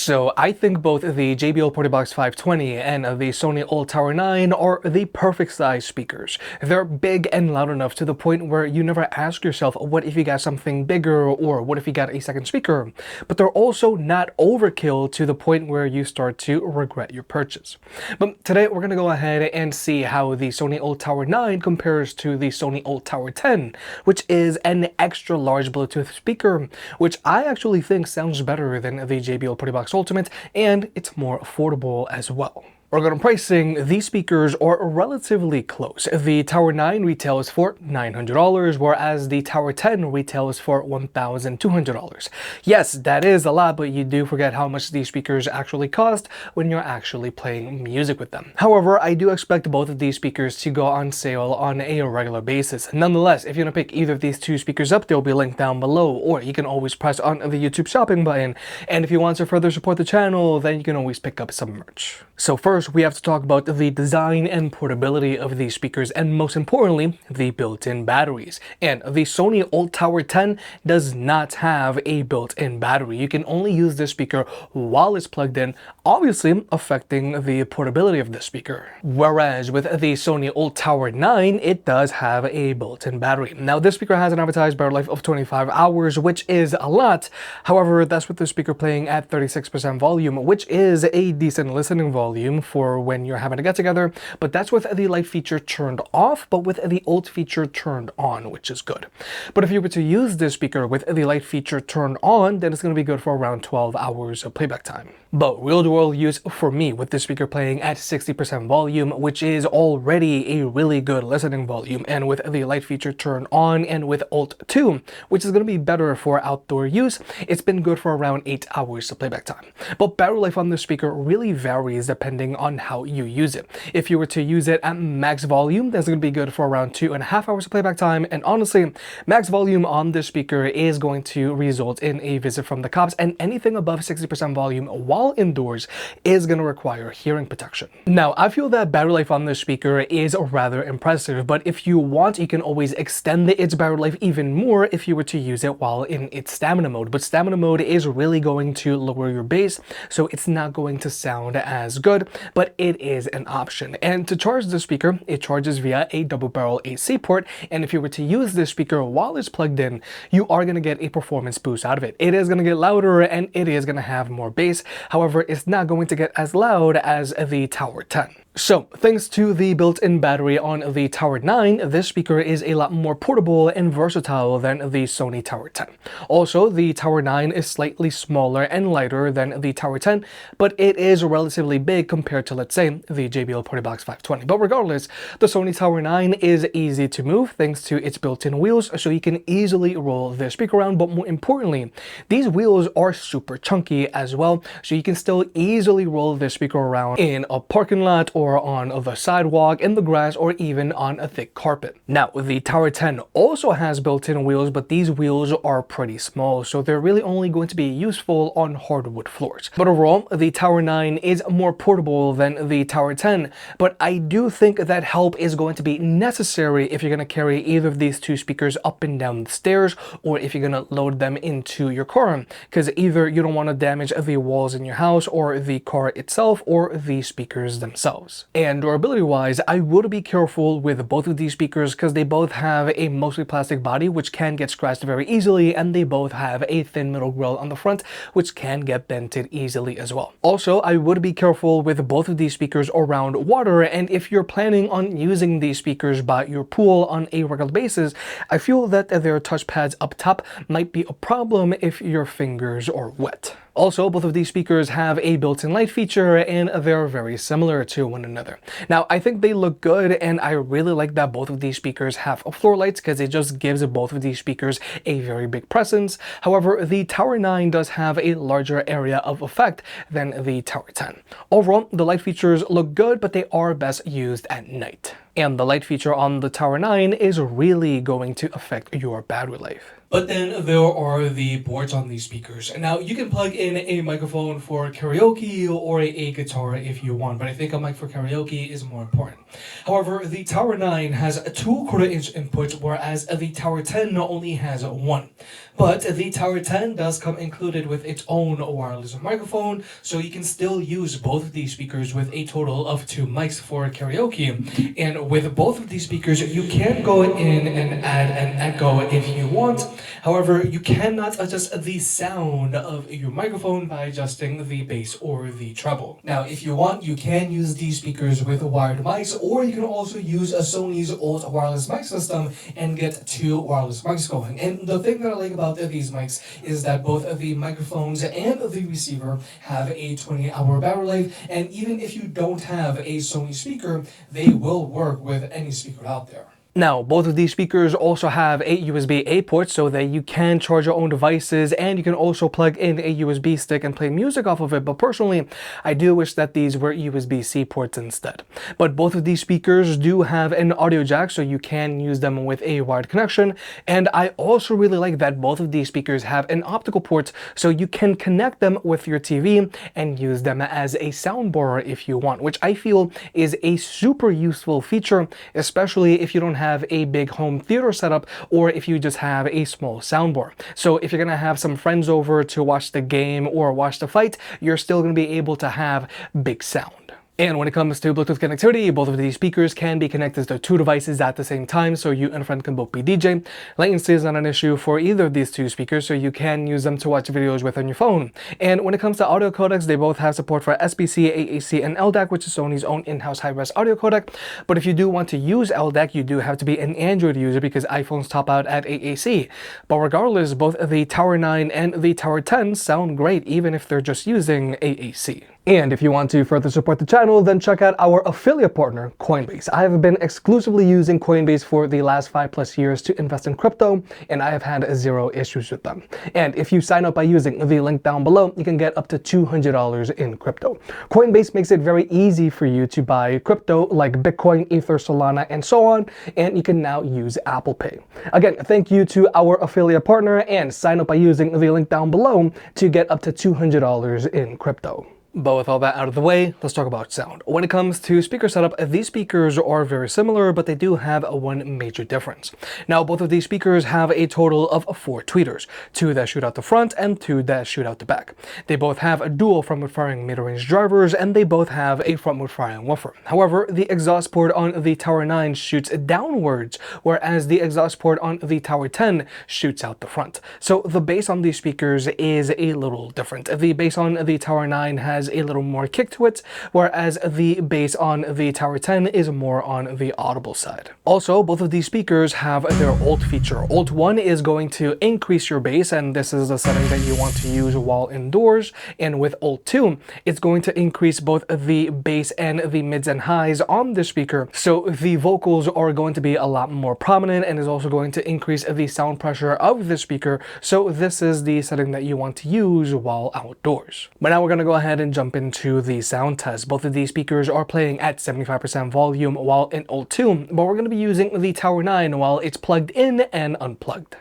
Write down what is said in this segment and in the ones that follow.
So I think both the JBL Partybox 520 and the Sony ULT Tower 9 are the perfect size speakers. They're big and loud enough to the point where you never ask yourself, what if you got something bigger, or what if you got a second speaker? But they're also not overkill to the point where you start to regret your purchase. But today we're going to go ahead and see how the Sony ULT Tower 9 compares to the Sony ULT Tower 10, which is an extra large Bluetooth speaker, which I actually think sounds better than the JBL Partybox Ultimate, and it's more affordable as well. Regarding pricing, these speakers are relatively close. The Tower 9 retails for $900, whereas the Tower 10 retails for $1,200. Yes, that is a lot, but you do forget how much these speakers actually cost when you're actually playing music with them. However, I do expect both of these speakers to go on sale on a regular basis. Nonetheless, if you want to pick either of these two speakers up, they'll be linked down below, or you can always press on the YouTube shopping button. And if you want to further support the channel, then you can always pick up some merch. So first, we have to talk about the design and portability of these speakers, and most importantly, the built-in batteries. And the Sony ULT Tower 10 does not have a built-in battery. You can only use this speaker while it's plugged in, obviously affecting the portability of the speaker. Whereas with the Sony ULT Tower 9, it does have a built-in battery. Now, this speaker has an advertised battery life of 25 hours, which is a lot. However, that's with the speaker playing at 36% volume, which is a decent listening volume for when you're having a get-together, but that's with the light feature turned off, but with the ULT feature turned on, which is good. But if you were to use this speaker with the light feature turned on, then it's going to be good for around 12 hours of playback time. But real-world use for me with this speaker playing at 60% volume, which is already a really good listening volume, and with the light feature turned on and with ULT 2, which is going to be better for outdoor use, it's been good for around 8 hours of playback time. But battery life on this speaker really varies depending on how you use it. If you were to use it at max volume, that's going to be good for around 2.5 hours of playback time, and honestly, max volume on this speaker is going to result in a visit from the cops, and anything above 60% volume while indoors is going to require hearing protection. Now, I feel that battery life on this speaker is rather impressive, but if you want, you can always extend its battery life even more if you were to use it while in its stamina mode. But stamina mode is really going to lower your bass, so it's not going to sound as good, but it is an option. And to charge the speaker, it charges via a double barrel AC port, and if you were to use this speaker while it's plugged in, you are going to get a performance boost out of it. It is going to get louder and it is going to have more bass. However, it's not going to get as loud as the Tower 10. So, thanks to the built-in battery on the Tower 9, this speaker is a lot more portable and versatile than the Sony Tower 10. Also, the Tower 9 is slightly smaller and lighter than the Tower 10, but it is relatively big compared to, let's say, the JBL Partybox 520. But regardless, the Sony Tower 9 is easy to move thanks to its built-in wheels, so you can easily roll the speaker around, but more importantly, these wheels are super chunky as well, so you can still easily roll the speaker around in a parking lot or on the sidewalk, in the grass, or even on a thick carpet. Now, the Tower 10 also has built-in wheels, but these wheels are pretty small, so they're really only going to be useful on hardwood floors. But overall, the Tower 9 is more portable than the Tower 10, but I do think that help is going to be necessary if you're going to carry either of these two speakers up and down the stairs, or if you're going to load them into your car, because either you don't want to damage the walls in your house, or the car itself, or the speakers themselves. And durability wise, I would be careful with both of these speakers because they both have a mostly plastic body which can get scratched very easily, and they both have a thin metal grille on the front which can get dented easily as well. Also, I would be careful with both of these speakers around water, and if you're planning on using these speakers by your pool on a regular basis, I feel that their touchpads up top might be a problem if your fingers are wet. Also, both of these speakers have a built-in light feature, and they're very similar to one another. Now, I think they look good, and I really like that both of these speakers have floor lights because it just gives both of these speakers a very big presence. However, the Tower 9 does have a larger area of effect than the Tower 10. Overall, the light features look good, but they are best used at night. And the light feature on the Tower 9 is really going to affect your battery life. But then there are the ports on these speakers. Now, you can plug in a microphone for karaoke or a guitar if you want, but I think a mic for karaoke is more important. However, the Tower 9 has 2 1/4-inch inputs, whereas the Tower 10 only has 1. But the Tower 10 does come included with its own wireless microphone, so you can still use both of these speakers with a total of 2 mics for karaoke. And with both of these speakers, you can go in and add an echo if you want. However, you cannot adjust the sound of your microphone by adjusting the bass or the treble. Now, if you want, you can use these speakers with wired mics, or you can also use a Sony's ULT wireless mic system and get 2 wireless mics going. And the thing that I like about these mics is that both of the microphones and the receiver have a 20-hour battery life, and even if you don't have a Sony speaker, they will work with any speaker out there. Now, both of these speakers also have a USB-A port so that you can charge your own devices, and you can also plug in a USB stick and play music off of it. But personally, I do wish that these were USB-C ports instead. But both of these speakers do have an audio jack, so you can use them with a wired connection. And I also really like that both of these speakers have an optical port, so you can connect them with your TV and use them as a soundbar if you want, which I feel is a super useful feature, especially if you don't have a big home theater setup or if you just have a small soundbar. So if you're gonna have some friends over to watch the game or watch the fight, you're still gonna be able to have big sound. And when it comes to Bluetooth connectivity, both of these speakers can be connected to 2 devices at the same time, so you and a friend can both be DJ. Latency is not an issue for either of these 2 speakers, so you can use them to watch videos with on your phone. And when it comes to audio codecs, they both have support for SBC, AAC, and LDAC, which is Sony's own in-house high-res audio codec. But if you do want to use LDAC, you do have to be an Android user because iPhones top out at AAC. But regardless, both the Tower 9 and the Tower 10 sound great, even if they're just using AAC. And if you want to further support the channel, then check out our affiliate partner, Coinbase. I have been exclusively using Coinbase for the last 5+ years to invest in crypto, and I have had 0 issues with them. And if you sign up by using the link down below, you can get up to $200 in crypto. Coinbase makes it very easy for you to buy crypto like Bitcoin, Ether, Solana, and so on, and you can now use Apple Pay. Again, thank you to our affiliate partner, and sign up by using the link down below to get up to $200 in crypto. But with all that out of the way, let's talk about sound. When it comes to speaker setup, these speakers are very similar, but they do have one major difference. Now, both of these speakers have a total of 4 tweeters, 2 that shoot out the front and 2 that shoot out the back. They both have a dual front-mounted firing mid-range drivers, and they both have a front-mounted firing woofer. However, the exhaust port on the Tower 9 shoots downwards, whereas the exhaust port on the Tower 10 shoots out the front. So the bass on these speakers is a little different. The bass on the Tower 9 has a little more kick to it, whereas the bass on the Tower 10 is more on the audible side. Also, both of these speakers have their ULT feature. ULT 1 is going to increase your bass, and this is a setting that you want to use while indoors. And with ULT 2, it's going to increase both the bass and the mids and highs on the speaker, so the vocals are going to be a lot more prominent, and is also going to increase the sound pressure of the speaker. So this is the setting that you want to use while outdoors. But now we're going to go ahead and jump into the sound test. Both of these speakers are playing at 75% volume while in ULT 2, but we're going to be using the Tower 9 while it's plugged in and unplugged.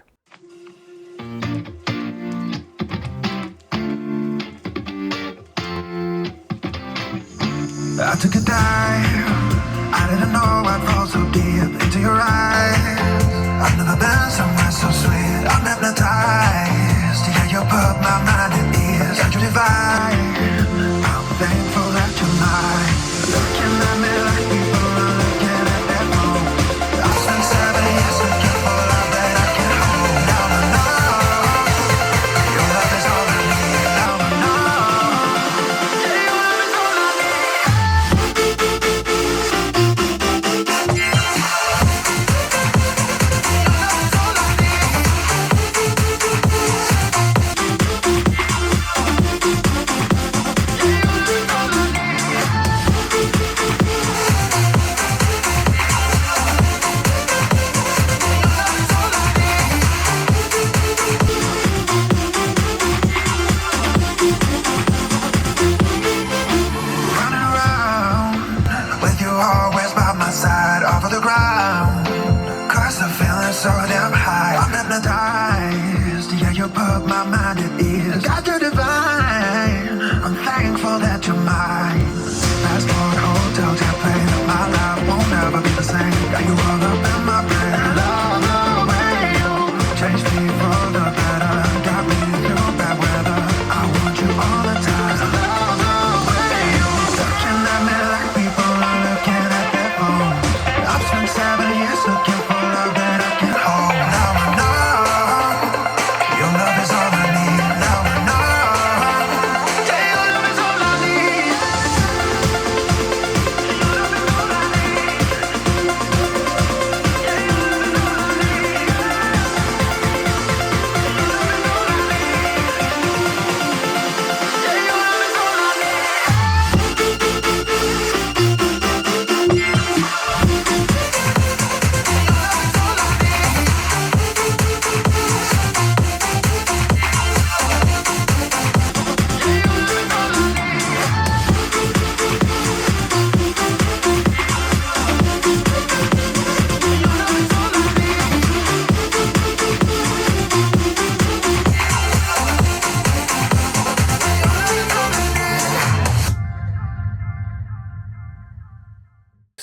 I took a dive, I didn't know I'd fall so deep into your eyes. I've never been somewhere so sweet, I'm hypnotized. Yeah, you put my mind at ease, and you divine. I'm thankful that you're mine. Looking at me like people are looking at their phone. I spent 7 years looking for love that I can hold. Now I know your love is all I need. Now I know your love is all I need. So damn high, I'm hypnotized. Yeah, you put my mind at ease. God, you're divine. I'm thankful that you're mine. Passport, hotel, jet plane. My life won't ever be the same. Got you all up in my brain. Love the way you change me for the better.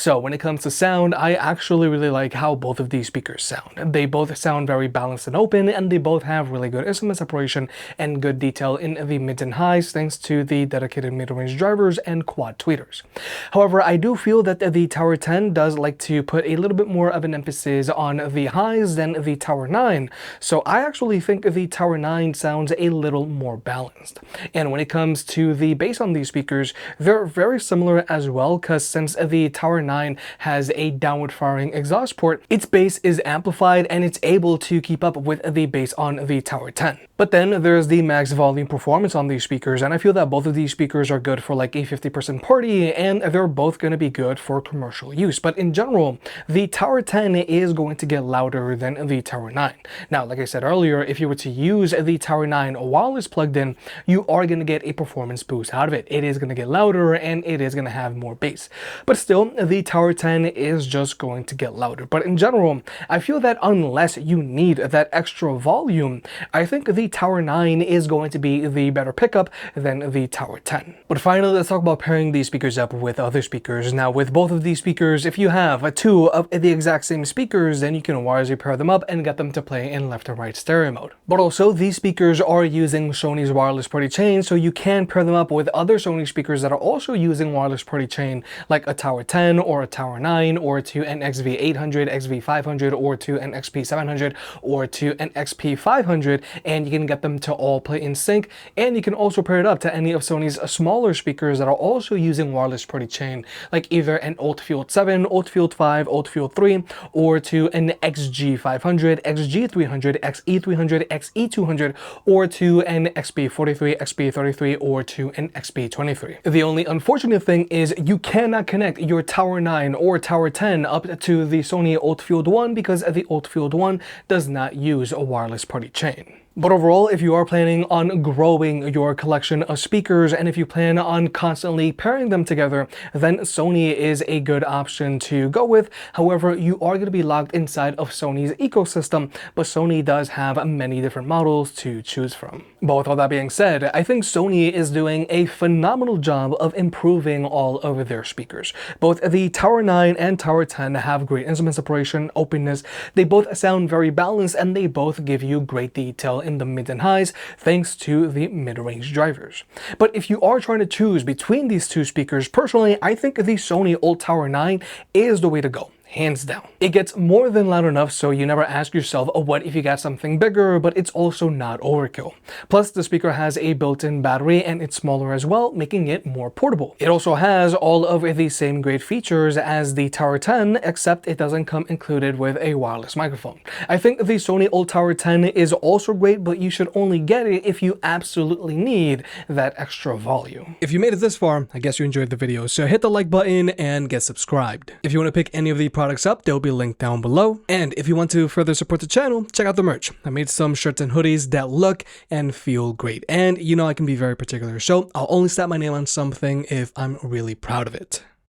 So when it comes to sound, I actually really like how both of these speakers sound. They both sound very balanced and open, and they both have really good instrument separation and good detail in the mids and highs thanks to the dedicated mid-range drivers and quad tweeters. However, I do feel that the Tower 10 does like to put a little bit more of an emphasis on the highs than the Tower 9, so I actually think the Tower 9 sounds a little more balanced. And when it comes to the bass on these speakers, they're very similar as well, because since the Tower 9 has a downward firing exhaust port, its bass is amplified and it's able to keep up with the bass on the Tower 10. But then there's the max volume performance on these speakers, and I feel that both of these speakers are good for like a 50% party, and they're both going to be good for commercial use. But in general, the Tower 10 is going to get louder than the Tower 9. Now, like I said earlier, if you were to use the Tower 9 while it's plugged in, you are going to get a performance boost out of it. It is going to get louder and it is going to have more bass. But still, the Tower 10 is just going to get louder. But in general, I feel that unless you need that extra volume, I think the Tower 9 is going to be the better pickup than the Tower 10. But finally, let's talk about pairing these speakers up with other speakers. Now, with both of these speakers, if you have two of the exact same speakers, then you can wirelessly pair them up and get them to play in left and right stereo mode. But also, these speakers are using Sony's wireless party chain, so you can pair them up with other Sony speakers that are also using wireless party chain, like a Tower 10 or a Tower 9, or to an XV800, XV500, or to an XP700, or to an XP500, and you can get them to all play in sync. And you can also pair it up to any of Sony's smaller speakers that are also using wireless party chain, like either an ULT Field 7, ULT Field 5, ULT Field 3, or to an XG500, XG300, XE300, XE200, or to an XP43, XP33, or to an XP23. The only unfortunate thing is you cannot connect your Tower 9 or Tower 10 up to the Sony ULT Field 1 because the ULT Field 1 does not use a wireless party chain. But overall, if you are planning on growing your collection of speakers and if you plan on constantly pairing them together, then Sony is a good option to go with. However, you are going to be locked inside of Sony's ecosystem, but Sony does have many different models to choose from. But with all that being said, I think Sony is doing a phenomenal job of improving all of their speakers. Both the Tower 9 and Tower 10 have great instrument separation, openness, they both sound very balanced, and they both give you great detail in the mid and highs thanks to the mid-range drivers. But if you are trying to choose between these two speakers, personally, I think the Sony ULT Tower 9 is the way to go. Hands down. It gets more than loud enough so you never ask yourself, oh, what if you got something bigger, but it's also not overkill. Plus, the speaker has a built-in battery and it's smaller as well, making it more portable. It also has all of the same great features as the Tower 10, except it doesn't come included with a wireless microphone. I think the Sony ULT Tower 10 is also great, but you should only get it if you absolutely need that extra volume. If you made it this far, I guess you enjoyed the video, so hit the like button and get subscribed. If you want to pick any of the products up, they'll be linked down below. And if you want to further support the channel, check out the merch. I made some shirts and hoodies that look and feel great. And you know I can be very particular, so I'll only slap my name on something if I'm really proud of it.